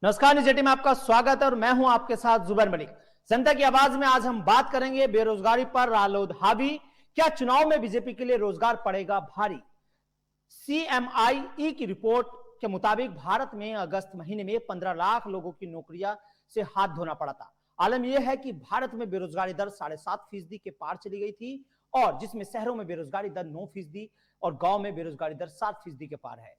नमस्कार, निजेटी में आपका स्वागत है और मैं हूं आपके साथ जुबैर मलिक। जनता की आवाज में आज हम बात करेंगे बेरोजगारी पर रालोद हावी, क्या चुनाव में बीजेपी के लिए रोजगार पड़ेगा भारी। सीएमआई की रिपोर्ट के मुताबिक भारत में अगस्त महीने में 15 लाख लोगों की नौकरियां से हाथ धोना पड़ा था। आलम यह है कि भारत में बेरोजगारी दर 7.5% के पार चली गई थी, और जिसमें शहरों में बेरोजगारी दर 9% और गांव में बेरोजगारी दर 7% के पार है।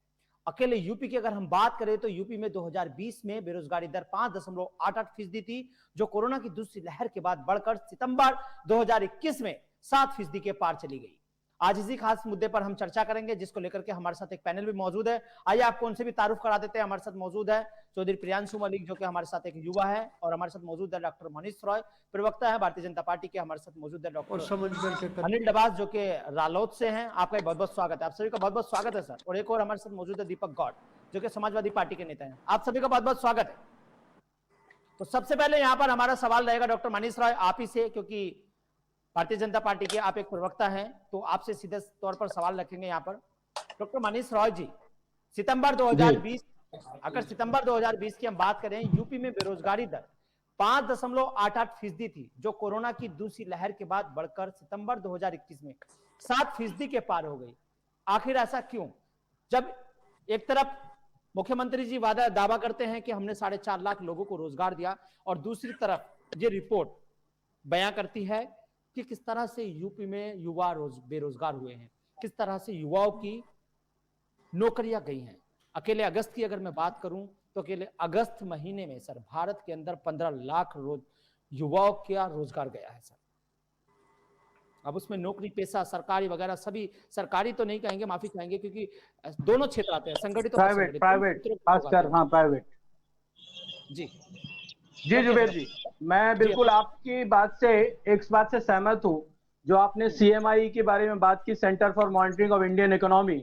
अकेले यूपी की अगर हम बात करें तो यूपी में 2020 में बेरोजगारी दर 5.88% थी, जो कोरोना की दूसरी लहर के बाद बढ़कर सितंबर 2021 में 7% के पार चली गई। आज इसी खास मुद्दे पर हम चर्चा करेंगे, जिसको लेकर के हमारे साथ एक पैनल भी मौजूद है। आइए आपको उनसे भी तारुफ करा देते हैं। हमारे साथ मौजूद है चौधरी प्रियांशु मलिक, जो कि हमारे साथ एक युवा है, और हमारे साथ मौजूद है डॉक्टर मनीष रॉय, प्रवक्ता है भारतीय जनता पार्टी के। हमारे साथ मौजूद है डॉक्टर अनिल डबास, जो कि रालोद से हैं। आपका बहुत बहुत स्वागत है, आप सभी का बहुत बहुत स्वागत है सर। और एक और हमारे साथ मौजूद है दीपक गौड़, जो कि समाजवादी पार्टी के नेता हैं। आप सभी का बहुत बहुत स्वागत है। तो सबसे पहले यहाँ पर हमारा सवाल रहेगा डॉक्टर मनीष रॉय आप ही से, क्योंकि भारतीय जनता पार्टी के आप एक प्रवक्ता हैं, तो आपसे सीधे तौर पर सवाल रखेंगे यहाँ पर। डॉक्टर मनीष रॉय जी, सितंबर 2020, अगर सितंबर 2020 की हम बात करें, यूपी में बेरोजगारी दर 5.88% थी, जो कोरोना की दूसरी लहर के बाद बढ़कर सितंबर 2021 में 7% के पार हो गई। आखिर ऐसा क्यों, जब एक तरफ मुख्यमंत्री जी दावा करते हैं कि हमने 4.5 लाख लोगों को रोजगार दिया, और दूसरी तरफ ये रिपोर्ट बयां करती है कि किस तरह से यूपी में युवा बेरोजगार हुए हैं, किस तरह से युवाओं की नौकरियां गई हैं। अकेले अगस्त की अगर मैं बात करूं तो अकेले अगस्त महीने में सर भारत के अंदर 15 लाख युवाओं का रोजगार गया है सर। अब उसमें नौकरी पेशा सरकारी वगैरह सभी, सरकारी तो नहीं कहेंगे, माफी चाहेंगे, क्योंकि दोनों क्षेत्र आते हैं, संगठित और प्राइवेट खासकर। हाँ, प्राइवेट। जी जी जुबेर जी, मैं बिल्कुल आपकी बात से सहमत हूँ। जो आपने सीएमआई के बारे में बात की, centre for monitoring of Indian economy,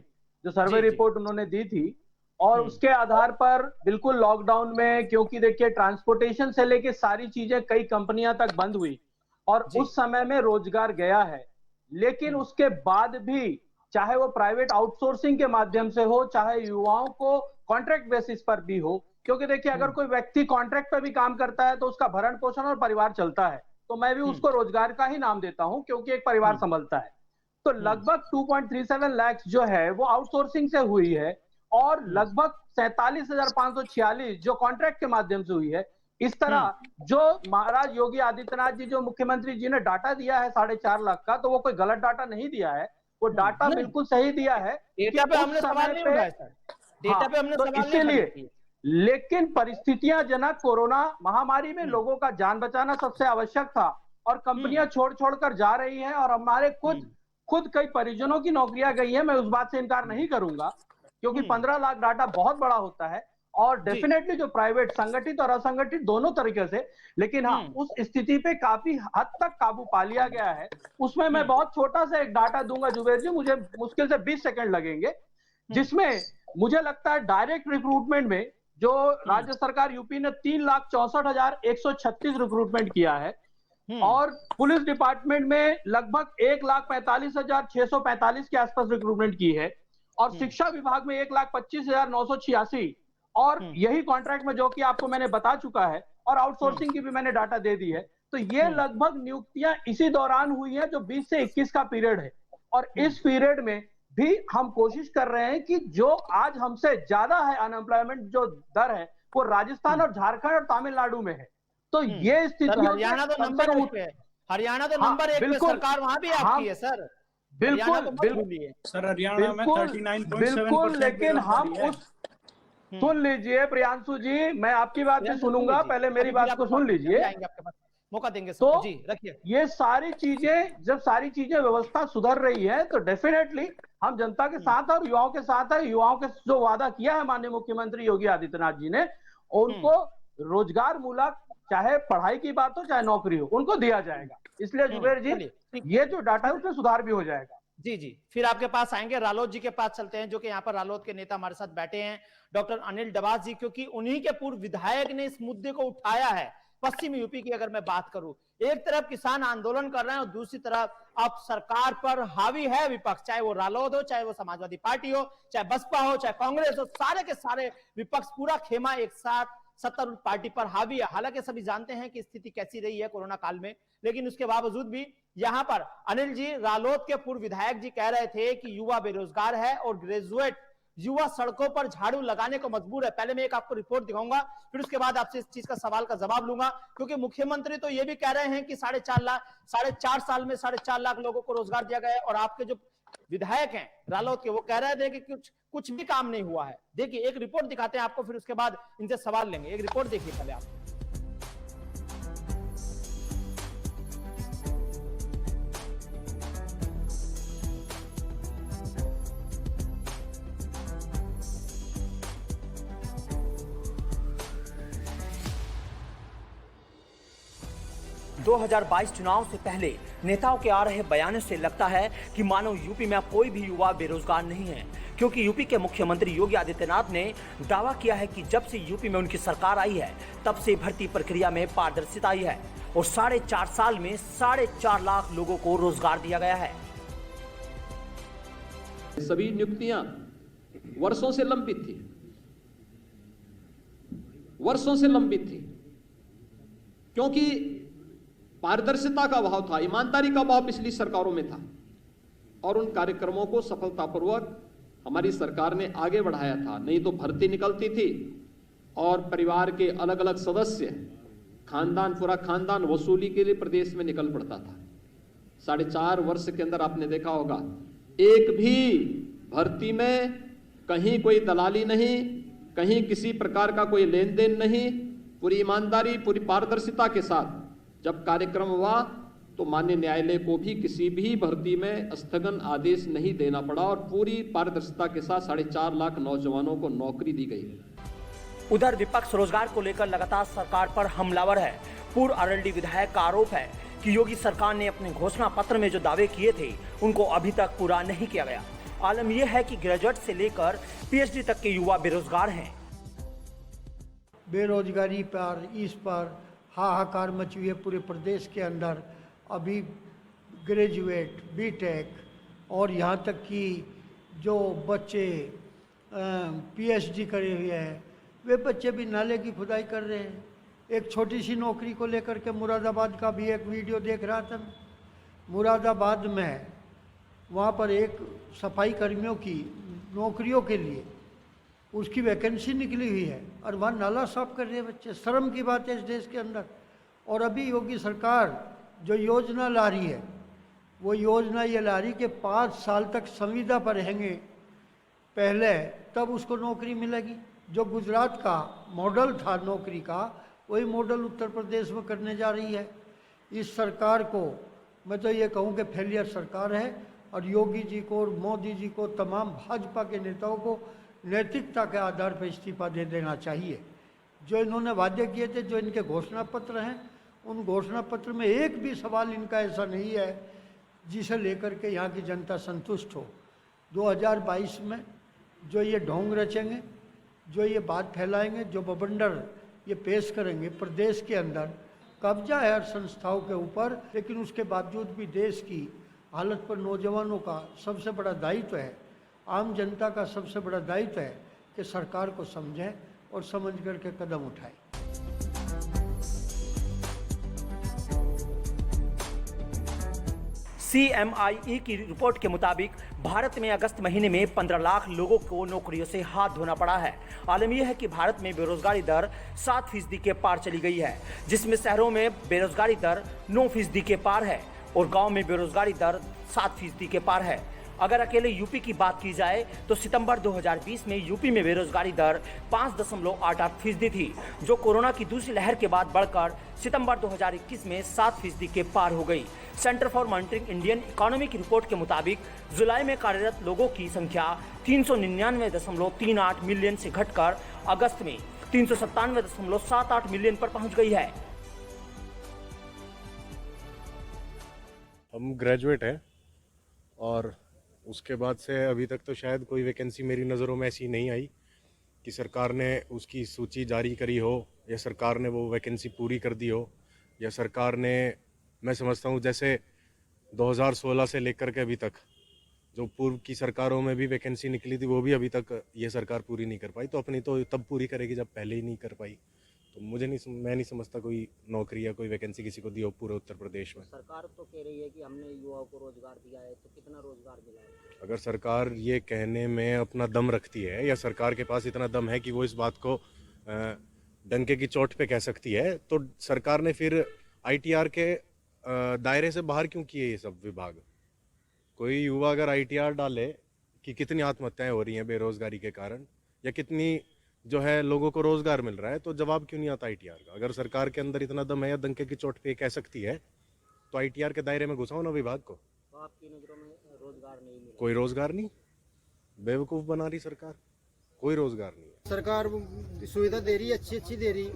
जो सर्वे रिपोर्ट उन्होंने दी थी, और उसके आधार पर बिल्कुल लॉकडाउन में, क्योंकि देखिए ट्रांसपोर्टेशन से लेके सारी चीजें कई कंपनियां तक बंद हुई, और उस समय में रोजगार गया है। लेकिन उसके बाद भी, चाहे वो प्राइवेट आउटसोर्सिंग के माध्यम से हो, चाहे युवाओं को कॉन्ट्रैक्ट बेसिस पर भी हो, क्योंकि देखिए अगर कोई व्यक्ति कॉन्ट्रैक्ट पर भी काम करता है तो उसका भरण पोषण और परिवार चलता है, तो मैं भी उसको रोजगार का ही नाम देता हूं, क्योंकि एक परिवार संभलता है। तो लगभग 2.37 लाख जो है वो आउटसोर्सिंग से हुई है, और लगभग 47,546 जो कॉन्ट्रैक्ट के माध्यम से हुई है। इस तरह जो महाराज योगी आदित्यनाथ जी, जो मुख्यमंत्री जी ने डाटा दिया है 4.5 लाख का, तो वो कोई गलत डाटा नहीं दिया है, वो डाटा बिल्कुल सही दिया है। डेटा पे हमने सवाल नहीं उठाया सर, डेटा पे हमने सवाल नहीं इसीलिए, लेकिन परिस्थितियां जनक कोरोना महामारी में लोगों का जान बचाना सबसे आवश्यक था, और कंपनियां छोड़ छोड़कर जा रही हैं, और हमारे खुद कई परिजनों की नौकरियां गई हैं। मैं उस बात से इनकार नहीं करूंगा, क्योंकि 15 लाख डाटा बहुत बड़ा होता है, और डेफिनेटली जो प्राइवेट, संगठित और असंगठित दोनों तरीके से। लेकिन हाँ, उस स्थिति पे काफी हद तक काबू पा लिया गया है। उसमें मैं बहुत छोटा सा एक डाटा दूंगा जुबेर जी, मुझे मुश्किल से 20 सेकंड लगेंगे, जिसमें मुझे लगता है डायरेक्ट रिक्रूटमेंट में जो राज्य सरकार यूपी ने 3,64,136 रिक्रूटमेंट किया है, और पुलिस डिपार्टमेंट में लगभग 1,45,645 के आसपास रिक्रूटमेंट की है, और शिक्षा विभाग में 1,25,986, और यही कॉन्ट्रैक्ट में जो कि आपको मैंने बता चुका है, और आउटसोर्सिंग की भी मैंने डाटा दे दी है। तो ये लगभग नियुक्तियां इसी दौरान हुई है, जो 20 से 21 का पीरियड है, और इस पीरियड में भी हम कोशिश कर रहे हैं कि जो आज हमसे ज्यादा है अनएम्प्लॉयमेंट जो दर है, वो राजस्थान और झारखंड और तमिलनाडु में है। तो ये स्थिति, हरियाणा तो नंबर 1 पे है, हरियाणा तो नंबर 1 पे, सरकार वहां भी आपकी है सर। बिल्कुल सर, हरियाणा में 39.7%। लेकिन हम उस, सुन लीजिए प्रियांशु जी, मैं आपकी बात भी सुनूंगा, पहले मेरी बात को सुन लीजिए, मौका देंगे सर। तो जी रखिए। ये सारी चीजें, जब सारी चीजें व्यवस्था सुधर रही है, तो डेफिनेटली हम जनता के साथ और युवाओं के साथ है। युवाओं के जो वादा किया है माननीय मुख्यमंत्री योगी आदित्यनाथ जी ने, उनको रोजगार मूलक, चाहे पढ़ाई की बात हो चाहे नौकरी हो, उनको दिया जाएगा। इसलिए जुबेर जी, ये जो डाटा है उसमें सुधार भी हो जाएगा। जी जी, फिर आपके पास आएंगे, रालोद जी के पास चलते हैं, जो कि यहाँ पर रालोद के नेता हमारे साथ बैठे हैं, डॉक्टर अनिल डबास जी, क्योंकि उन्हीं के पूर्व विधायक ने इस मुद्दे को उठाया है। पश्चिमी यूपी की अगर मैं बात करूं, एक तरफ किसान आंदोलन कर रहे हैं, और दूसरी तरफ अब सरकार पर हावी है विपक्ष, चाहे वो रालोद हो, चाहे वो समाजवादी पार्टी हो, चाहे बसपा हो, चाहे कांग्रेस हो, सारे के सारे विपक्ष, पूरा खेमा एक साथ सत्तारूढ़ पार्टी पर हावी है। हालांकि सभी जानते हैं कि स्थिति कैसी रही है कोरोना काल में, लेकिन उसके बावजूद भी यहां पर अनिल जी, रालोद के पूर्व विधायक जी कह रहे थे कि युवा बेरोजगार है और ग्रेजुएट युवा सड़कों पर झाड़ू लगाने को मजबूर है। पहले मैं एक आपको रिपोर्ट दिखाऊंगा, फिर उसके बाद आपसे इस चीज का सवाल का जवाब लूंगा, क्योंकि मुख्यमंत्री तो ये भी कह रहे हैं कि 4.5 साल में 4.5 लाख लोगों को रोजगार दिया गया है, और आपके जो विधायक हैं रालोद के, वो कह रहे थे कि कुछ भी काम नहीं हुआ है। देखिए एक रिपोर्ट दिखाते हैं आपको, फिर उसके बाद इनसे सवाल लेंगे। एक रिपोर्ट देखिए पहले आप। 2022 चुनाव से पहले नेताओं के आ रहे बयानों से लगता है कि मानो यूपी में अब कोई भी युवा बेरोजगार नहीं है, क्योंकि यूपी के मुख्यमंत्री योगी आदित्यनाथ ने दावा किया है कि जब से यूपी में उनकी सरकार आई है तब से भर्ती प्रक्रिया में पारदर्शिता आई है और 4.5 साल में 4.5 लाख लोगों को रोजगार दिया गया है। सभी नियुक्तियां वर्षों से लंबित थी, क्योंकि पारदर्शिता का अभाव था, ईमानदारी का अभाव पिछली सरकारों में था, और उन कार्यक्रमों को सफलतापूर्वक हमारी सरकार ने आगे बढ़ाया था। नहीं तो भर्ती निकलती थी और परिवार के अलग अलग सदस्य, पूरा खानदान वसूली के लिए प्रदेश में निकल पड़ता था। 4.5 वर्ष के अंदर आपने देखा होगा, एक भी भर्ती में कहीं कोई दलाली नहीं, कहीं किसी प्रकार का कोई लेन देन नहीं, पूरी ईमानदारी, पूरी पारदर्शिता के साथ जब कार्यक्रम हुआ तो माननीय न्यायालय को भी किसी भी भर्ती में स्थगन आदेश नहीं देना पड़ा और पूरी पारदर्शिता के साथ 4.5 लाख नौजवानों को नौकरी दी गई। उधर विपक्ष रोजगार को लेकर लगातार सरकार पर हमलावर है। पूर्व अरवली विधायक का आरोप है कि योगी सरकार ने अपने घोषणा पत्र में जो दावे किए थे उनको अभी तक पूरा नहीं किया गया। आलम यह है कि ग्रेजुएट से लेकर पीएचडी तक के युवा बेरोजगार हैं। बेरोजगारी पर इस पर हाहाकार मची हुई है पूरे प्रदेश के अंदर। अभी ग्रेजुएट, बीटेक और यहाँ तक कि जो बच्चे पीएचडी करे हुए हैं, वे बच्चे भी नाले की खुदाई कर रहे हैं। एक छोटी सी नौकरी को लेकर के मुरादाबाद का भी एक वीडियो देख रहा था। मुरादाबाद में वहाँ पर एक सफाई कर्मियों की नौकरियों के लिए उसकी वैकेंसी निकली हुई है और वहाँ नाला साफ कर रहे हैं बच्चे। शर्म की बात है इस देश के अंदर। और अभी योगी सरकार जो योजना ला रही है, वो योजना ये ला रही कि 5 साल तक संविदा पर रहेंगे पहले, तब उसको नौकरी मिलेगी। जो गुजरात का मॉडल था नौकरी का, वही मॉडल उत्तर प्रदेश में करने जा रही है। इस सरकार को मैं तो ये कहूँ कि फेलियर सरकार है, और योगी जी को और मोदी जी को, तमाम भाजपा के नेताओं को नैतिकता के आधार पर इस्तीफा दे देना चाहिए। जो इन्होंने वादे किए थे, जो इनके घोषणा पत्र हैं, उन घोषणा पत्र में एक भी सवाल इनका ऐसा नहीं है जिसे लेकर के यहाँ की जनता संतुष्ट हो। 2022 में जो ये ढोंग रचेंगे, जो ये बात फैलाएंगे, जो बवंडर ये पेश करेंगे प्रदेश के अंदर, कब्जा है हर संस्थाओं के ऊपर, लेकिन उसके बावजूद भी देश की हालत पर नौजवानों का सबसे बड़ा दायित्व है, आम जनता का सबसे बड़ा दायित्व है कि सरकार को समझें और समझ करके कदम उठाएं। CMIE की रिपोर्ट के मुताबिक भारत में अगस्त महीने में 15 लाख लोगों को नौकरियों से हाथ धोना पड़ा है। आलम यह है कि भारत में बेरोजगारी दर 7% के पार चली गई है, जिसमें शहरों में बेरोजगारी दर 9% के पार है और गांव में बेरोजगारी दर 7% के पार है। अगर अकेले यूपी की बात की जाए तो सितंबर 2020 में यूपी में बेरोजगारी दर 5.88% थी, जो कोरोना की दूसरी लहर के बाद बढ़कर सितंबर 2021 में 7% के पार हो गई। Centre for monitoring Indian economy की रिपोर्ट के मुताबिक जुलाई में कार्यरत लोगों की संख्या 399.38 मिलियन से घटकर अगस्त में 397.78 मिलियन पर पहुंच गई है। हम ग्रेजुएट हैं और उसके बाद से अभी तक तो शायद कोई वैकेंसी मेरी नज़रों में ऐसी नहीं आई कि सरकार ने उसकी सूची जारी करी हो, या सरकार ने वो वैकेंसी पूरी कर दी हो, या सरकार ने, मैं समझता हूँ जैसे 2016 से लेकर के अभी तक जो पूर्व की सरकारों में भी वैकेंसी निकली थी, वो भी अभी तक ये सरकार पूरी नहीं कर पाई। तो अपनी तो तब पूरी करेगी जब पहले ही नहीं कर पाई। तो मैं नहीं समझता कोई नौकरी या कोई वैकेंसी किसी को दी हो पूरे उत्तर प्रदेश में। सरकार तो कह रही है कि हमने युवाओं को रोजगार दिया है, तो कितना रोजगार मिला है? अगर सरकार ये कहने में अपना दम रखती है या सरकार के पास इतना दम है कि वो इस बात को डंके की चोट पे कह सकती है, तो सरकार ने फिर आईटीआर के दायरे से बाहर क्यों किए ये सब विभाग? कोई युवा अगर आईटीआर डाले कि कितनी आत्महत्याएं हो रही हैं बेरोजगारी के कारण, या कितनी जो है लोगों को रोजगार मिल रहा है, तो जवाब क्यों नहीं आता आईटीआर का? अगर सरकार के अंदर इतना दम है या डंके की चोट पे कह सकती है, तो आईटीआर के दायरे में घुसाओ ना विभाग को। तो आपकी नजरों में रोजगार नहीं मिला? कोई रोजगार नहीं, बेवकूफ बना रही सरकार, कोई रोजगार नहीं है। सरकार सुविधा दे रही है, अच्छी दे रही,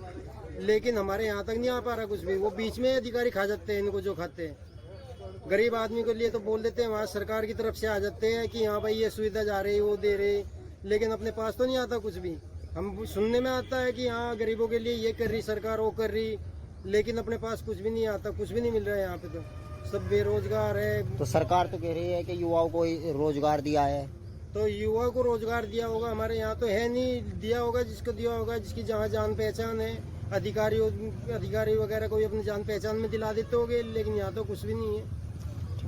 लेकिन हमारे यहाँ तक नहीं आ पा रहा कुछ भी। वो बीच में अधिकारी खा जाते हैं इनको जो खाते हैं। गरीब आदमी के लिए तो बोल देते हैं, वहाँ सरकार की तरफ से आ जाते हैं कि हाँ भाई ये सुविधा जा रही, वो दे रहे, लेकिन अपने पास तो नहीं आता कुछ भी। हम सुनने में आता है कि हाँ गरीबों के लिए ये कर रही सरकार, वो कर रही, लेकिन अपने पास कुछ भी नहीं आता, कुछ भी नहीं मिल रहा है यहाँ पे। तो सब बेरोजगार है। तो सरकार तो कह रही है कि युवाओं को रोजगार दिया है, तो युवा को रोजगार दिया होगा, हमारे यहाँ तो है नहीं। दिया होगा जिसको दिया होगा, जिसकी जहाँ जान पहचान है, अधिकारी वगैरह कोई अपनी जान पहचान में दिला देते होंगे, लेकिन यहाँ तो कुछ भी नहीं है।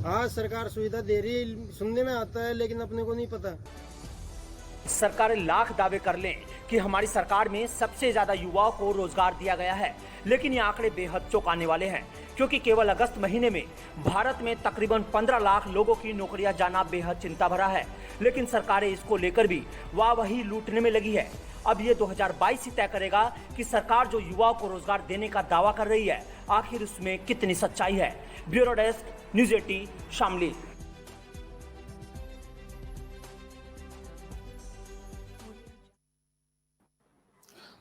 हाँ सरकार सुविधा दे रही है, सुनने में आता है, लेकिन अपने को नहीं पता। सरकारें लाख दावे कर लें कि हमारी सरकार में सबसे ज्यादा युवाओं को रोजगार दिया गया है, लेकिन ये आंकड़े बेहद चौंकाने वाले हैं, क्योंकि केवल अगस्त महीने में भारत में तकरीबन 15 लाख लोगों की नौकरियां जाना बेहद चिंता भरा है। लेकिन सरकारें इसको लेकर भी वाहवाही लूटने में लगी है। अब ये 2022 ही तय करेगा कि सरकार जो युवाओं को रोजगार देने का दावा कर रही है, आखिर उसमें कितनी सच्चाई है। Bureau desk, news 18 Shamli.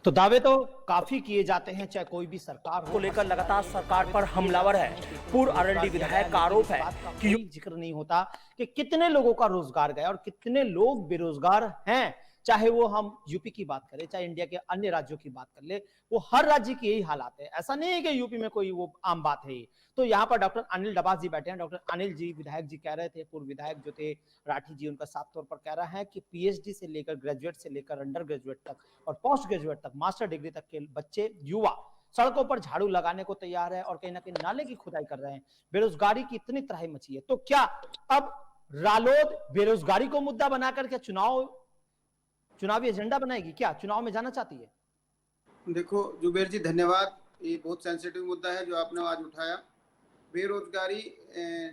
तो दावे तो काफी किए जाते हैं, चाहे कोई भी सरकार को लेकर लगातार सरकार पर हमलावर है। पूर्व आरएलडी विधायक का आरोप है कि जिक्र नहीं होता कि कितने लोगों का रोजगार गया और कितने लोग बेरोजगार हैं। चाहे वो हम यूपी की बात करें, चाहे इंडिया के अन्य राज्यों की बात कर ले, वो हर राज्य की यही हालात है। ऐसा नहीं है कि यूपी में कोई वो आम बात है। तो यहाँ पर डॉक्टर अनिल डबास जी बैठे हैं। डॉक्टर अनिल जी विधायक जी कह रहे थे, पूर्व विधायक जो थे राठी जी, उनका साफ तौर पर कह रहा है कि पीएचडी से लेकर ग्रेजुएट से लेकर अंडर ग्रेजुएट तक और पोस्ट ग्रेजुएट तक, मास्टर डिग्री तक के बच्चे, युवा सड़कों पर झाड़ू लगाने को तैयार है और कहीं ना कहीं नाले की खुदाई कर रहे हैं। बेरोजगारी की इतनी तराही मची है, तो क्या अब रालोद बेरोजगारी को मुद्दा बनाकर के चुनावी एजेंडा बनाएगी? क्या चुनाव में जाना चाहती है? देखो जुबेर जी, धन्यवाद। ये बहुत सेंसिटिव मुद्दा है जो आपने आज उठाया। बेरोजगारी,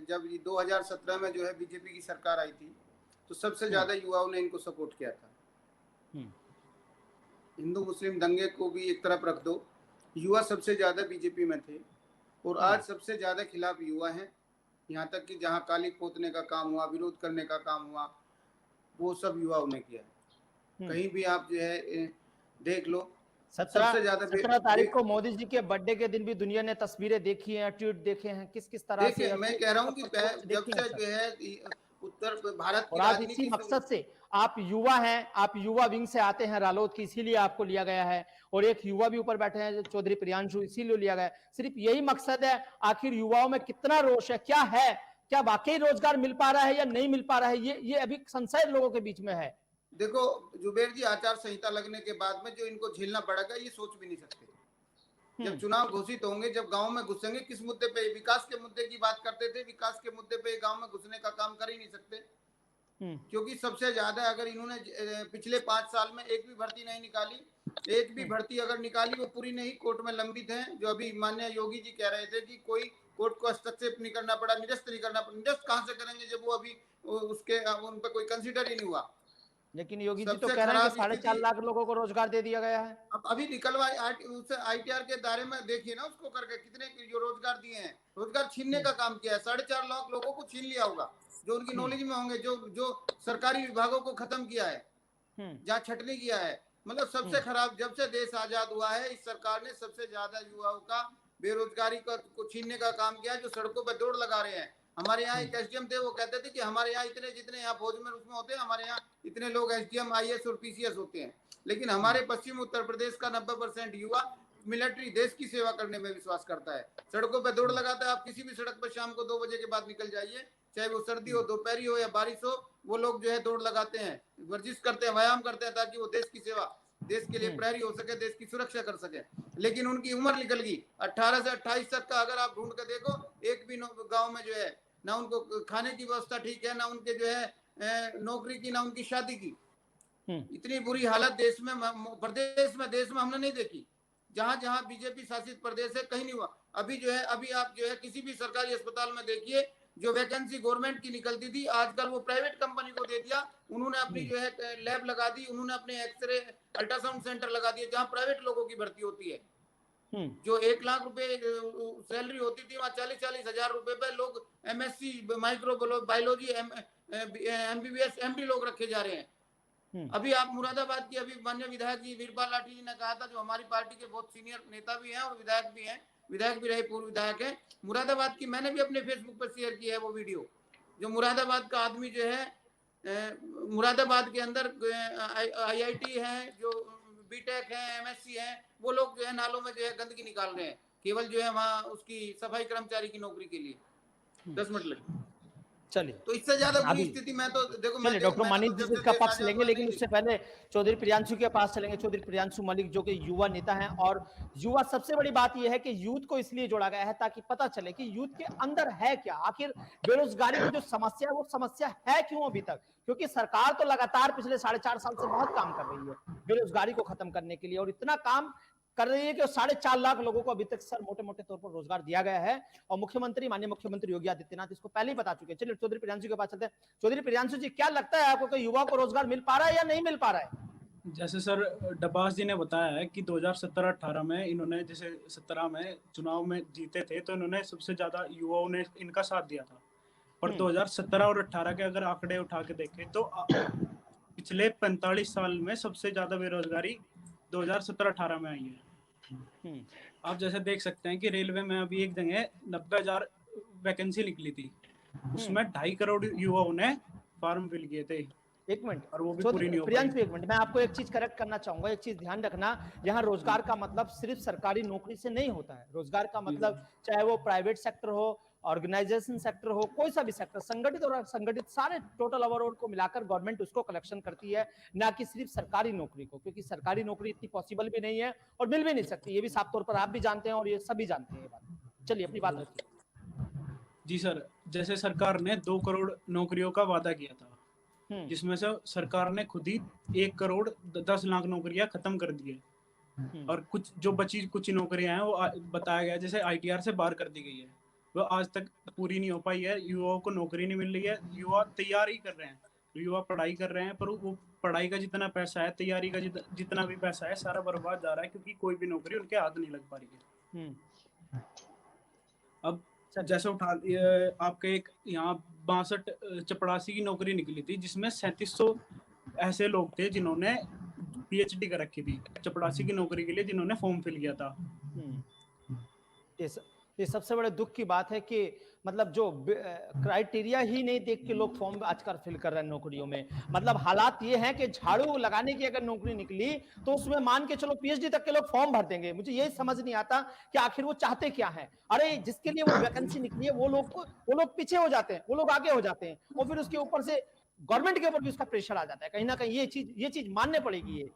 जब 2017 में जो है बीजेपी की सरकार आई थी, तो सबसे ज्यादा युवाओं ने इनको सपोर्ट किया था। हिंदू मुस्लिम दंगे को भी एक तरफ रख दो, युवा सबसे ज्यादा बीजेपी में थे और आज सबसे ज्यादा खिलाफ युवा हैं। यहाँ तक कि जहाँ काली पोतने का काम हुआ, विरोध करने का काम हुआ, वो सब युवाओं ने किया। कहीं भी आप जो है देख लो, 17 तारीख को मोदी जी के बर्थडे के दिन भी दुनिया ने तस्वीरें देखी हैं, ट्वीट देखे हैं, किस तरह से। मैं कह रहा हूँ कि जब से जो है उत्तर भारत की राजनीति, इसी मकसद से आप युवा हैं, आप युवा विंग से आते हैं रालोद की, इसीलिए आपको लिया गया है। और एक युवा भी ऊपर बैठे हैं चौधरी प्रियांशु, इसीलिए लिया गया है। सिर्फ यही मकसद है। आखिर युवाओं में कितना रोष है, क्या है, क्या वाकई रोजगार मिल पा रहा है या नहीं मिल पा रहा है, ये अभी संशय लोगों के बीच में है। देखो जुबेर जी, आचार संहिता लगने के बाद में जो इनको झेलना पड़ेगा, ये सोच भी नहीं सकते। जब चुनाव घोषित होंगे, जब गांव में घुसेंगे, किस मुद्दे पे, विकास के मुद्दे की बात करते थे, विकास के मुद्दे पे गांव में घुसने का काम कर ही नहीं सकते। क्योंकि सबसे ज्यादा अगर इन्होंने पिछले 5 साल में एक भी भर्ती नहीं निकाली, एक भी भर्ती अगर निकाली वो पूरी नहीं, कोर्ट में लंबित है। जो अभी माननीय योगी जी कह रहे थे कि कोई कोर्ट को हस्तक्षेप नहीं करना पड़ा, निरस्त नहीं करना पड़ा। निरस्त कहाँ से करेंगे जब वो अभी उसके उन पर कोई कंसिडर ही नहीं हुआ। लेकिन योगी जी तो कह रहे हैं कि 4.5 लाख लोगों को रोजगार दे दिया गया है। अब अभी निकलवा आईटीआर के दायरे में देखिए ना, उसको करके कितने जो रोजगार दिए हैं। रोजगार छीनने का काम किया है। 4.5 लाख लोगों को छीन लिया होगा जो उनकी नॉलेज में होंगे, जो सरकारी विभागों को खत्म किया है, जहाँ छटनी किया है। मतलब सबसे खराब, जब से देश आजाद हुआ है, इस सरकार ने सबसे ज्यादा युवाओं का बेरोजगारी को छीनने का काम किया है, जो सड़कों पर दौड़ लगा रहे हैं। हमारे यहाँ एक एसडीएम थे, वो कहते थे कि हमारे यहाँ इतने जितने यहाँ फौज में उसमें होते हैं, हमारे यहाँ इतने लोग एसडीएम, आईएएस और पीसीएस होते हैं। लेकिन हमारे पश्चिम उत्तर प्रदेश का 90% युवा मिलिट्री, देश की सेवा करने में विश्वास करता है। सड़कों पर दौड़ लगाता है। आप किसी भी सड़क पर शाम को 2 बजे के बाद निकल जाइए, चाहे वो सर्दी हो, दोपहर हो या बारिश हो, वो लोग जो है दौड़ लगाते हैं, वर्जिश करते हैं, व्यायाम करते हैं, ताकि वो देश की सेवा। देश के लिए प्रहरी हो सके, देश की सुरक्षा कर सके। लेकिन उनकी उम्र निकल गई 18 से 28 तक का। अगर आप ढूंढ कर देखो, एक भी गांव में जो है ना उनको खाने की व्यवस्था ठीक है, ना उनके जो है नौकरी की, ना उनकी शादी की। इतनी बुरी हालत देश में, प्रदेश में, देश में हमने नहीं देखी। जहां जहां बीजेपी शासित प्रदेश है कहीं नहीं हुआ। अभी जो है, अभी आप जो है किसी भी सरकारी अस्पताल में देखिए, जो वैकेंसी गवर्नमेंट की निकलती थी आजकल वो प्राइवेट कंपनी को दे दिया। उन्होंने अपनी जो है लैब लगा दी, उन्होंने अपने एक्सरे अल्ट्रासाउंड सेंटर लगा दिए जहां प्राइवेट लोगों की भर्ती होती है। जो 1 लाख रुपए सैलरी होती थी, वहां 40-40 हजार रुपए पे लोग MSc माइक्रोबायोलॉजी, MBBS, MD लोग रखे जा रहे हैं। अभी आप मुरादाबाद की, अभी माननीय विधायक जी वीरपाल लाठी जी ने कहा था, जो हमारी पार्टी के बहुत सीनियर नेता भी हैं और विधायक भी हैं, विधायक भी रहे, पूर्व विधायक है मुरादाबाद की। मैंने भी अपने फेसबुक पर शेयर किया है वो वीडियो। जो मुरादाबाद का आदमी जो है मुरादाबाद के अंदर IIT है, जो बीटेक है, MSc है, वो लोग जो है नालों में जो है गंदगी निकाल रहे हैं, केवल जो है वहाँ उसकी सफाई कर्मचारी की नौकरी के लिए। 10 मिनट लगे। चलिए, तो इससे ज्यादा बुरी स्थिति मैं तो देखो, चलिए डॉक्टर मानिक जी का पक्ष लेंगे, लेकिन उससे पहले चौधरी प्रियांशु के पास चलेंगे। चौधरी प्रियांशु मलिक जो कि युवा नेता हैं, और युवा, सबसे बड़ी बात यह है कि यूथ को इसलिए जोड़ा गया है ताकि पता चले कि यूथ के अंदर है क्या, आखिर बेरोजगारी की जो समस्या है वो समस्या है क्यों अभी तक। क्योंकि सरकार तो लगातार पिछले 4.5 साल से बहुत काम कर रही है बेरोजगारी को खत्म करने के लिए, और इतना काम कर रही है कि 4.5 लाख लोगों को अभी तक सर मोटे मोटे तौर पर रोजगार दिया गया है, और मुख्यमंत्री, माननीय मुख्यमंत्री योगी आदित्यनाथ इसको पहले ही बता चुके हैं। चलिए चौधरी प्रियांशु के पास चलते हैं। चौधरी प्रियांशु जी, क्या लगता है आपको कि युवा को रोजगार मिल पा रहा है या नहीं मिल पा रहा है? जैसे सर डब्बास जी ने बताया है कि 2017-18 में इन्होंने, जैसे 17 में चुनाव में जीते थे तो इन्होंने सबसे ज्यादा युवाओं ने इनका साथ दिया था। पर 2017 और 18 के अगर आंकड़े उठा के देखें तो पिछले 45 साल में सबसे ज्यादा बेरोजगारी 2017-18 में आई है। आप जैसे देख सकते हैं कि रेलवे में अभी एक जगह 90,000 वैकेंसी निकली थी, उसमें 2.5 करोड़ युवाओं ने फॉर्म फिल किए थे। एक मिनट, और वो भी पूरी नहीं हो पाई। प्रियांशु एक मिनट, मैं आपको एक चीज करेक्ट करना चाहूंगा। एक चीज ध्यान रखना, यहाँ रोजगार का मतलब सिर्फ सरकारी नौकरी से नहीं होता है। रोजगार का मतलब चाहे वो प्राइवेट सेक्टर हो, ऑर्गेनाइजेशन सेक्टर हो, कोई सा भी सेक्टर, संगठित और असंगठित, सारे टोटल ओवरऑल को मिलाकर गवर्नमेंट उसको कलेक्शन करती है, ना कि सिर्फ सरकारी नौकरी को। क्योंकि सरकारी नौकरी इतनी पॉसिबल भी नहीं है और मिल भी नहीं सकती, ये भी साफ तौर पर आप भी जानते हैं और ये सभी जानते हैं ये बात। चलिए अपनी बात रखिए। जी सर, जैसे सरकार ने 2 करोड़ नौकरियों का वादा किया था, जिसमें से सरकार ने खुद ही 1 करोड़ 10 लाख नौकरियां खत्म कर दी है, और कुछ जो बची कुछ नौकरियां हैं वो बताया गया जैसे ITR से बाहर कर दी गई है, वो आज तक पूरी नहीं हो पाई है। युवाओं को नौकरी नहीं मिल रही है, युवा तैयारी कर रहे हैं, युवा पढ़ाई कर रहे हैं, पर वो पढ़ाई का जितना पैसा है, तैयारी का जितना भी पैसा है, सारा बर्बाद जा रहा है, क्योंकि कोई भी नौकरी उनके हाथ नहीं लग पा रही है। अब जैसे उठा आपके एक यहाँ 62 चपड़ासी की नौकरी निकली थी, जिसमें 3700 ऐसे लोग थे जिन्होंने PhD कर रखी थी चपड़ासी की नौकरी के लिए, जिन्होंने फॉर्म फिल किया था। ये सबसे बड़े दुख की बात है कि मतलब जो क्राइटेरिया ही नहीं देख के लोग फॉर्म आजकल फिल कर रहे हैं नौकरियों में। मतलब हालात ये हैं कि झाड़ू लगाने की अगर नौकरी निकली तो उसमें मान के चलो PhD तक के लोग फॉर्म भर देंगे। मुझे यही समझ नहीं आता कि आखिर वो चाहते क्या है। अरे जिसके लिए वो वैकेंसी निकली है वो लोग पीछे हो जाते हैं, वो लोग आगे हो जाते हैं, और फिर उसके ऊपर से गवर्नमेंट के ऊपर भी उसका प्रेशर आ जाता है। कहीं ना कहीं ये चीज मानने पड़ेगी। ये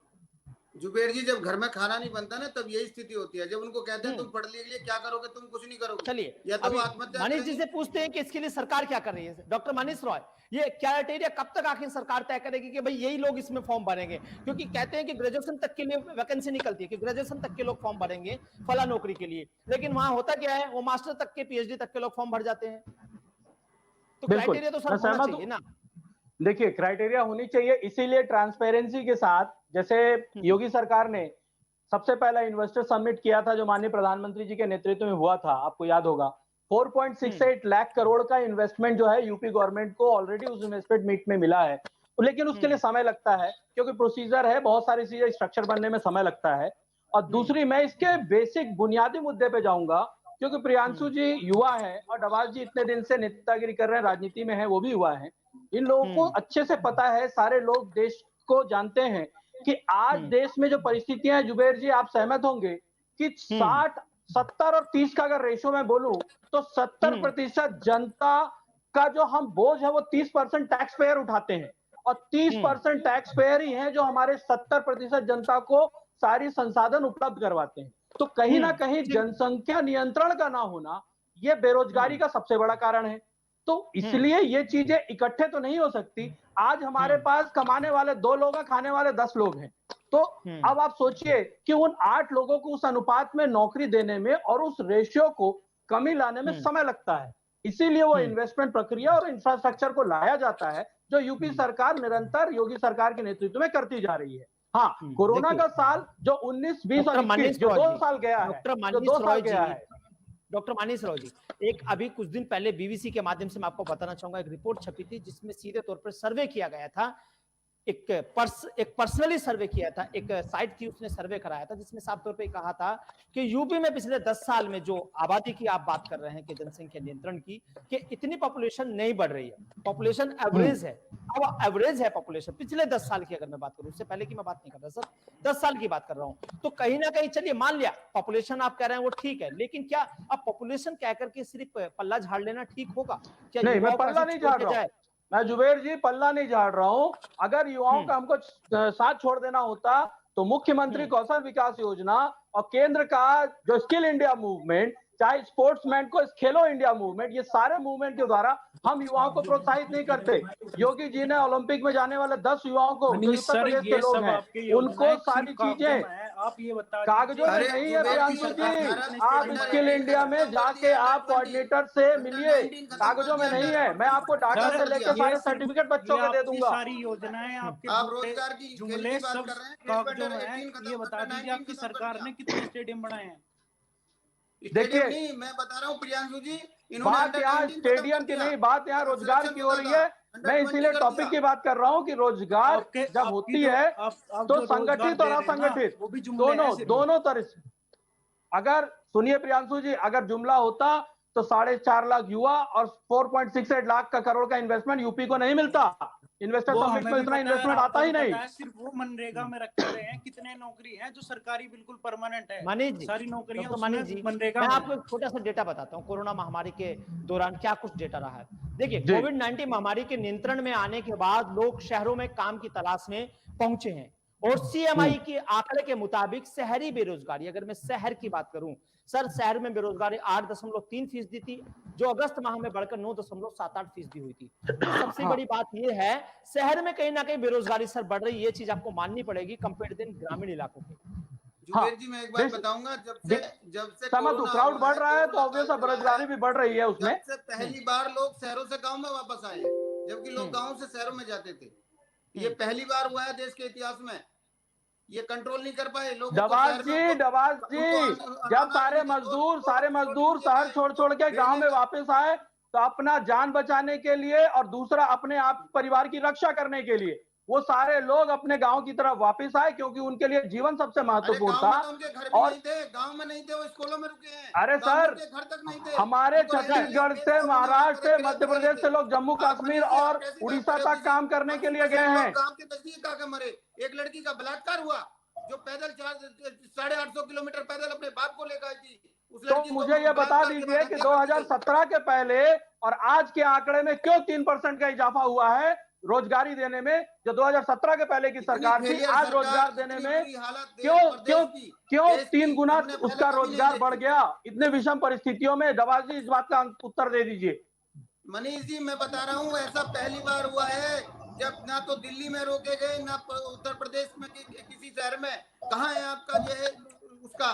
जुबेर जी, जब घर में खाना नहीं बनता ना तब यही स्थिति होती है। जब उनको कहते हैं तुम पढ़ लिख लिए क्या करोगे, तुम कुछ नहीं करोगे। चलिए, या तो आत्महत्या मनीष जी से पूछते हैं कि इसके लिए सरकार क्या कर रही है। डॉक्टर मनीष रॉय, ये क्राइटेरिया कब तक आखिर सरकार तय करेगी कि भाई यही लोग इसमें फॉर्म भरेंगे? क्योंकि कहते हैं कि ग्रेजुएशन तक के लिए वैकेंसी निकलती है कि ग्रेजुएशन तक के लोग फॉर्म भरेंगे फला नौकरी के लिए, लेकिन वहां होता क्या है, वो मास्टर तक के PhD तक के लोग फॉर्म भर जाते हैं। तो क्राइटेरिया तो सर होना चाहिए ना। देखिए, क्राइटेरिया होनी चाहिए, इसीलिए ट्रांसपेरेंसी के साथ, जैसे योगी सरकार ने सबसे पहला इन्वेस्टर समिट किया था जो माननीय प्रधानमंत्री जी के नेतृत्व में हुआ था, आपको याद होगा, 4.68 लाख करोड़ का इन्वेस्टमेंट जो है यूपी गवर्नमेंट को ऑलरेडी उस इन्वेस्टमेंट मीट में मिला है। लेकिन उसके लिए समय लगता है, क्योंकि प्रोसीजर है, बहुत सारी चीजें, स्ट्रक्चर बनने में समय लगता है। और दूसरी, मैं इसके बेसिक बुनियादी मुद्दे पे जाऊंगा, क्योंकि प्रियांशु जी युवा है और डबास जी इतने दिन से नेतागिरी कर रहे हैं, राजनीति में है, वो भी युवा है। इन लोगों को अच्छे से पता है, सारे लोग देश को जानते हैं कि आज देश में जो परिस्थितियां, जुबेर जी आप सहमत होंगे कि 60, 70 और 30 का अगर रेशो में बोलूं तो 70% जनता का जो हम बोझ है वो 30% टैक्स पेयर उठाते हैं, और 30% टैक्स पेयर ही हैं जो हमारे 70% जनता को सारी संसाधन उपलब्ध करवाते हैं। तो कहीं ना कहीं जनसंख्या नियंत्रण का ना होना ये बेरोजगारी का सबसे बड़ा कारण है। तो इसलिए ये चीजें इकट्ठे तो नहीं हो सकती। आज हमारे पास कमाने वाले 2 लोग हैं, खाने वाले 10 लोग हैं। तो अब आप सोचिए कि उन 8 लोगों को उस अनुपात में नौकरी देने में और उस रेशियो को कमी लाने में समय लगता है। इसीलिए वो इन्वेस्टमेंट प्रक्रिया और इंफ्रास्ट्रक्चर को लाया जाता है, जो यूपी सरकार निरंतर योगी सरकार के नेतृत्व में करती जा रही है। हाँ, कोरोना का साल जो 19, 20 और 21 जो 2 साल गया है, जो 2 साल गया है। डॉक्टर मनीष राव जी, एक अभी कुछ दिन पहले बीबीसी के माध्यम से मैं आपको बताना चाहूंगा, एक रिपोर्ट छपी थी जिसमें सीधे तौर पर सर्वे किया गया था, एक पर्सनली सर्वे किया था, एक साइट थी उसने सर्वे कराया था, जिसमें साफ तौर पे कहा था कि यूपी में पिछले 10 साल में जो आबादी की आप बात कर रहे हैं कि जनसंख्या नियंत्रण की, कि इतनी पॉपुलेशन नहीं बढ़ रही है, पॉपुलेशन एवरेज है। अब एवरेज है पॉपुलेशन पिछले 10 साल की, अगर मैं बात करूं, उससे पहले की मैं बात नहीं कर रहा सर, 10 साल की बात कर रहा हूं। तो कहीं ना कहीं चलिए मान लिया पॉपुलेशन आप कह रहे हैं वो ठीक है, लेकिन क्या अब पॉपुलेशन कह करके सिर्फ पल्ला झाड़ लेना ठीक होगा? क्या नहीं, मैं पल्ला नहीं झाड़ रहा हूं, मैं जुबेर जी पल्ला नहीं झाड़ रहा हूं। अगर युवाओं का हमको साथ छोड़ देना होता तो मुख्यमंत्री कौशल विकास योजना और केंद्र का जो स्किल इंडिया मूवमेंट, चाहे स्पोर्ट्समैन को खेलो इंडिया मूवमेंट, ये सारे मूवमेंट के द्वारा हम युवाओं को प्रोत्साहित नहीं करते। योगी जी ने ओलंपिक में जाने वाले 10 युवाओं को, जो उत्तर प्रदेश के लोग हैं, उनको सारी चीजें आप ये बता कागजों में नहीं है। प्रियांशु जी, आप स्किल इंडिया में जाके आप कोऑर्डिनेटर से मिलिए, कागजों में नहीं है। मैं आपको डाटा से लेकर सारे सर्टिफिकेट बच्चों को दे दूंगा। सारी योजनाएं आपके रोजगार की जुमले सब कागजों में है। ये बता दीजिए आपकी सरकार ने कितने स्टेडियम बनाए हैं? देखिए, मैं बता रहा हूँ प्रियांशु जी, बात यहाँ स्टेडियम की नहीं, बात यहाँ रोजगार की हो रही है। मैं इसीलिए टॉपिक की बात कर रहा हूँ कि रोजगार जब होती है तो संगठित और असंगठित दोनों तरह से। अगर सुनिए प्रियांशु जी, अगर जुमला होता तो 4.5 लाख युवा और 4.68 लाख का करोड़ का इन्वेस्टमेंट यूपी को नहीं मिलता। इन्वेस्टर समिट में इतना इन्वेस्टमेंट आता ही नहीं। सिर्फ वो मनरेगा में रखे हुए हैं, कितने नौकरी हैं जो सरकारी बिल्कुल परमानेंट है? मनीष जी, सारी नौकरियां मनरेगा। मैं आपको एक छोटा सा डेटा बताता हूँ, कोरोना महामारी के दौरान क्या कुछ डेटा रहा है। देखिए, कोविड-19 महामारी के नियंत्रण में आने के बाद लोग शहरों में काम की तलाश में पहुंचे हैं, और सीएमआई के आंकड़े के मुताबिक शहरी बेरोजगारी, अगर मैं शहर की बात करूं सर, शहर में बेरोजगारी 8.3% थी, जो अगस्त माह में बढ़कर 9.78% हुई थी। सबसे बड़ी बात यह है, शहर में कहीं ना कहीं बेरोजगारी सर बढ़ रही है, ये चीज आपको माननी पड़ेगी कंपेयर देन ग्रामीण इलाकों के। जुबेर जी, मैं एक बात बताऊंगा, जब से क्राउड बढ़ रहा है तो ऑब्वियस बेरोजगारी भी बढ़ रही है उसमें। जब से पहली बार लोग शहरों से गांव में वापस आए, जबकि लोग गांव से शहरों में जाते थे, ये पहली बार हुआ है देश के इतिहास में। ये कंट्रोल नहीं कर पाए लोग। डबाज जी, जब सारे मजदूर शहर छोड़ के गांव में वापस आए तो अपना जान बचाने के लिए और दूसरा अपने आप परिवार की रक्षा करने के लिए वो सारे लोग अपने गांव की तरफ वापस आए, क्योंकि उनके लिए जीवन सबसे महत्वपूर्ण था। और गांव में नहीं थे, वो स्कूलों में रुके हैं। अरे सर, घर तक नहीं थे। हमारे छत्तीसगढ़ से, महाराष्ट्र से, मध्य प्रदेश से लोग जम्मू कश्मीर और उड़ीसा तक काम करने के लिए गए हैं। गांव के नजदीक आके मरे। एक लड़की का बलात्कार हुआ जो पैदल 850 किलोमीटर पैदल अपने बाप को लेकर आई थी। तो मुझे ये बता दीजिए कि 2017 के पहले और आज के आंकड़े में क्यों 3% का इजाफा हुआ है रोजगारी देने में? जो 2017 के पहले की सरकार थी, आज रोजगार देने में क्यों 3 गुना उसका रोजगार बढ़ गया? इतने विषम परिस्थितियों में डबाज जी, इस बात का उत्तर दे दीजिए। मनीष जी, मैं बता रहा हूँ, ऐसा पहली बार हुआ है जब ना तो दिल्ली में रोके गए, ना उत्तर प्रदेश में किसी शहर में। कहाँ है आपका ये उसका?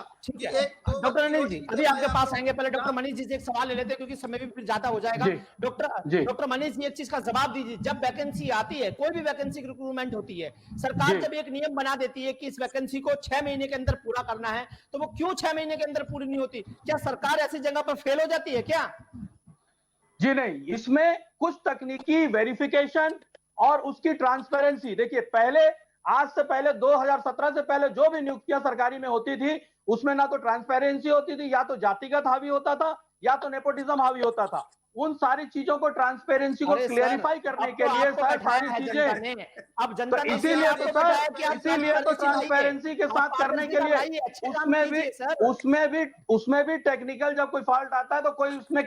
डॉक्टर अनिल जी, अभी आपके पास आएंगे, पहले डॉक्टर मनीष जी से एक सवाल ले लेते हैं क्योंकि समय भी फिर ज्यादा हो जाएगा। डॉक्टर मनीष जी, एक चीज का जवाब दीजिए, जब वैकेंसी आती है, कोई भी वैकेंसी की रिक्रूटमेंट होती है, सरकार जब एक नियम बना देती है कि इस वैकेंसी को 6 महीने के अंदर पूरा करना है, तो वो क्यों 6 महीने के अंदर पूरी नहीं होती? क्या सरकार ऐसी जगह पर फेल हो जाती है क्या? जी नहीं, इसमें कुछ तकनीकी वेरिफिकेशन और उसकी ट्रांसपेरेंसी। देखिए, पहले, आज से पहले 2017 से पहले जो भी नियुक्तियां सरकारी में होती थी उसमें ना तो ट्रांसपेरेंसी होती थी, या तो जातिगत हावी होता था, या तो नेपोटिज्म हावी होता था। उन सारी चीजों को ट्रांसपेरेंसी को क्लियरिफाई करने के लिए सर सारी चीजें, अब जनता तो इसीलिए तो सर इसीलिए तो ट्रांसपेरेंसी के साथ करने के लिए उसमें भी टेक्निकल जब कोई फॉल्ट आता है तो कोई उसमें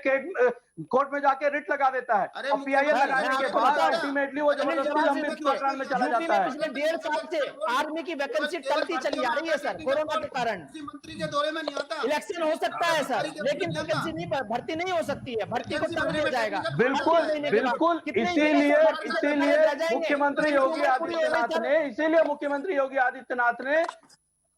कोर्ट में जाके रिट लगा देता है और पीआईएल लगाने के बाद अल्टीमेटली वो जबरदस्ती लंबित प्रकरण में चला जाता है। पिछले 1.5 साल से आर्मी की वैकेंसी टलती चली आ रही है सर, कोरोना के कारण। मंत्री के दौरे में नहीं आता। इलेक्शन हो सकता है सर, लेकिन वैकेंसी नहीं, भर्ती नहीं हो सकती है, भर्ती को टाल दिया जाएगा। बिल्कुल बिल्कुल, इसीलिए मुख्यमंत्री योगी आदित्यनाथ ने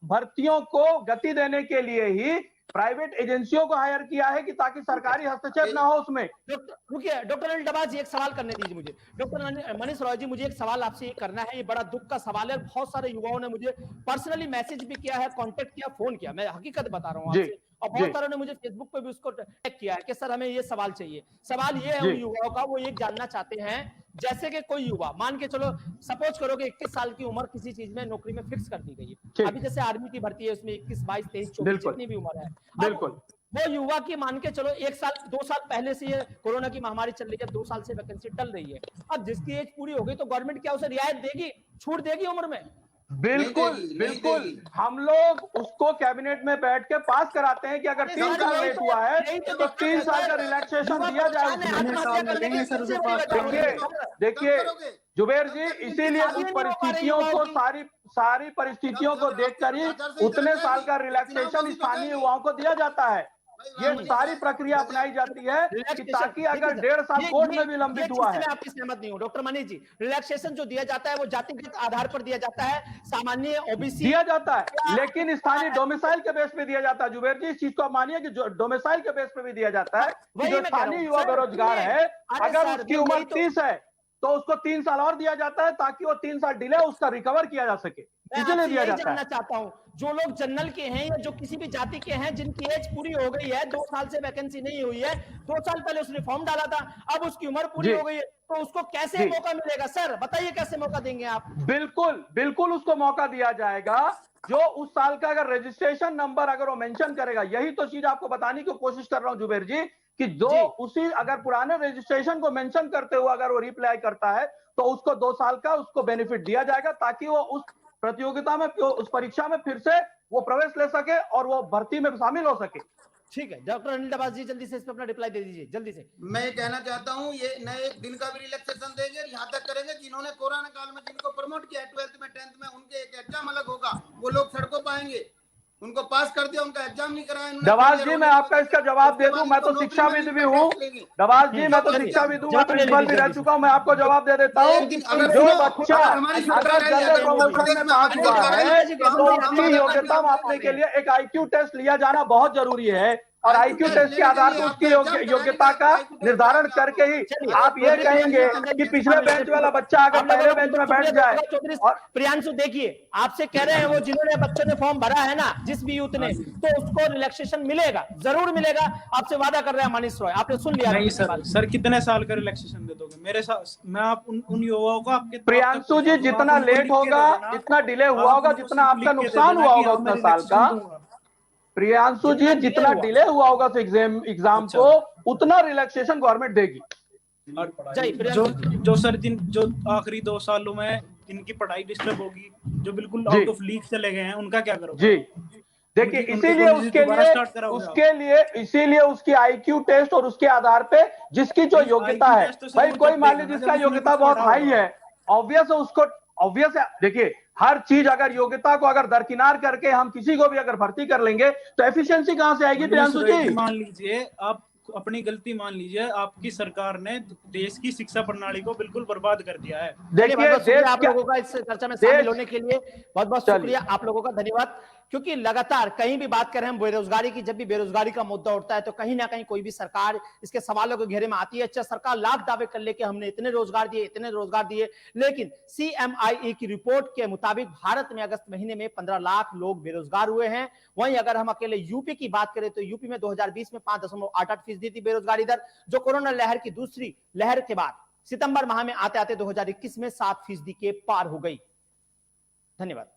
भर्तियों को गति देने के लिए ही प्राइवेट एजेंसियों को हायर किया है कि ताकि सरकारी हस्तक्षेप ना हो उसमें। रुकिए डॉक्टर अनिल डबाज जी, एक सवाल करने दीजिए मुझे। डॉक्टर मनीष रॉय जी, मुझे एक सवाल आपसे ये करना है, ये बड़ा दुख का सवाल है। बहुत सारे युवाओं ने मुझे पर्सनली मैसेज भी किया है, कांटेक्ट किया, फोन किया, मैं हकीकत बता रहा हूँ आपसे, और बहुत सारों ने मुझे फेसबुक पे भी उसको टैग किया है कि सर हमें ये सवाल चाहिए। सवाल ये है उन युवाओं का, वो ये जानना चाहते हैं, जैसे कि कोई युवा मान के चलो, सपोज करो कि 21 साल की उम्र किसी चीज में नौकरी में फिक्स कर दी गई है, अभी जैसे आर्मी की भर्ती है उसमें 21, 22, 23, 24 जितनी भी उम्र है, बिल्कुल वो युवा की मान के चलो 1 साल 2 साल पहले से ये कोरोना की महामारी चल रही है, 2 साल से वैकेंसी टल रही है, अब जिसकी एज पूरी हो गई तो गवर्नमेंट क्या उसे रियायत देगी, छूट देगी उम्र में? बिल्कुल बिल्कुल, हम लोग उसको कैबिनेट में बैठ के पास कराते हैं कि अगर 3 साल लेट हुआ है तो 3 साल का रिलैक्सेशन दिया जाए। देखिए जुबेर जी, इसीलिए उस परिस्थितियों को सारी परिस्थितियों को देखकर ही उतने साल का रिलैक्सेशन स्थानीय युवाओं को दिया जाता है। ये सारी प्रक्रिया अपनाई जाती है कि ताकि अगर 1.5 साल कोर्ट में भी लंबित हुआ है। मैं आपकी सहमत नहीं हूं डॉक्टर मनीष जी, रिलैक्सेशन जो दिया जाता है वो जातिगत आधार पर दिया जाता है, सामान्य ओबीसी दिया जाता है, लेकिन स्थानीय डोमिसाइल के बेस पे दिया जाता है। जुबेर जी, इस चीज को आप मानिए कि डोमिसाइल के बेस पे भी दिया जाता है कि जो स्थानीय युवा बेरोजगार है, अगर उसकी उम्र 30 है तो उसको 3 साल और दिया जाता है ताकि वो 3 साल डिले उसका रिकवर किया जा सके, इसलिए दिया जाता है। चाहता हूं जो लोग जनरल के हैं या जो किसी भी जाति के हैं जिनकी एज पूरी हो गई है, 2 साल से वैकेंसी नहीं हुई है, 2 साल पहले उसने फॉर्म डाला था, अब उसकी उम्र पूरी हो गई है, तो उसको कैसे मौका मिलेगा? सर बताइए कैसे मौका देंगे आप? बिल्कुल बिल्कुल उसको मौका दिया जाएगा जो उस साल का अगर रजिस्ट्रेशन नंबर अगर वो मेंशन करेगा। यही तो चीज आपको बताने की कोशिश कर रहा हूं जुबेर जी कि जो उसी अगर पुराने रजिस्ट्रेशन को मेंशन करते हुए अगर वो रिप्लाई करता है तो उसको 2 साल का उसको बेनिफिट दिया जाएगा ताकि वो उस प्रतियोगिता में, उस परीक्षा में फिर से वो प्रवेश ले सके और वो भर्ती में शामिल हो सके। ठीक है डॉक्टर अनिल डबाज जी, जल्दी से इस पर अपना रिप्लाई दे दीजिए जल्दी से। मैं ये कहना चाहता हूँ, ये न एक दिन का भी रिलैक्सेशन देंगे, यहाँ तक करेंगे जिन्होंने कोरोना काल में जिनको प्रमोट किया है 12th में 10th में, उनके एक एग्जाम अलग होगा, वो लोग सड़कों पर आएंगे, उनको पास कर दिया, उनका एग्जाम नहीं कराया। दवाज जी मैं आपका इसका जवाब दे दूं, मैं तो शिक्षाविद भी हूँ। दवाज जी मैं तो शिक्षाविद हूँ, मैं प्रिंसिपल भी रह चुका हूँ, मैं आपको जवाब दे देता हूँ। जो बच्चा अगर जनरल प्रमोशन में पास हुआ है तो उसकी योग्यता मापने के लिए एक IQ टेस्ट लिया जाना बहुत जरूरी है, और IQ टेस्ट के आधार पर उसकी योग्यता का निर्धारण करके ही आप ये कहेंगे कि पिछले बेंच वाला बच्चा अगर पहले बेंच में बैठ जाए। और प्रियांशु देखिए, आपसे कह रहे हैं वो जिन्होंने बच्चों ने फॉर्म भरा है ना, जिस भी यूथ ने, तो उसको रिलैक्सेशन मिलेगा, जरूर मिलेगा, आपसे वादा कर रहे हैं मनीष रॉय, आपने सुन लिया? नहीं सर कितने साल का रिलैक्सेशन दे दोगे मेरे साथ? मैं आप उन युवाओं को आपके प्रियांशु जी जितना लेट होगा, जितना डिले हुआ होगा, जितना आपका नुकसान हुआ होगा उतना साल का, प्रियांशु जी जितना डिले हुआ होगा तो एग्जाम को उतना रिलैक्सेशन गवर्नमेंट देगी। जो सर जो आखिरी 2 सालों में जिनकी पढ़ाई डिस्टर्ब होगी, जो बिल्कुल आउट ऑफ लीग चले गए हैं, उनका क्या करोगे? जी देखिए, इसीलिए उसकी IQ टेस्ट और उसके आधार पे जिसकी जो योग्यता है, भाई कोई मान लीजिए जिसका योग्यता बहुत हाई है, ऑब्वियस है। देखिए हर चीज अगर योग्यता को अगर दरकिनार करके हम किसी को भी अगर भर्ती कर लेंगे तो एफिशिएंसी कहां से आएगी? प्रियांशु जी मान लीजिए, आप अपनी गलती मान लीजिए, आपकी सरकार ने देश की शिक्षा प्रणाली को बिल्कुल बर्बाद कर दिया है। देखिए आप लोगों का इस चर्चा में शामिल होने के लिए बहुत बहुत शुक्रिया, आप लोगों का धन्यवाद। क्योंकि लगातार कहीं भी बात करें हम बेरोजगारी की, जब भी बेरोजगारी का मुद्दा उठता है तो कहीं ना कहीं कोई भी सरकार इसके सवालों के घेरे में आती है। अच्छा, सरकार लाख दावे कर ले कि हमने इतने रोजगार दिए, लेकिन CMIE की रिपोर्ट के मुताबिक भारत में अगस्त महीने में 15 लाख लोग बेरोजगार हुए हैं। वहीं अगर हम अकेले यूपी की बात करें तो यूपी में 2020 में 5.88% थी बेरोजगारी दर, जो कोरोना लहर की दूसरी लहर के बाद सितंबर माह में आते आते 2021 में 7% के पार हो गई। धन्यवाद।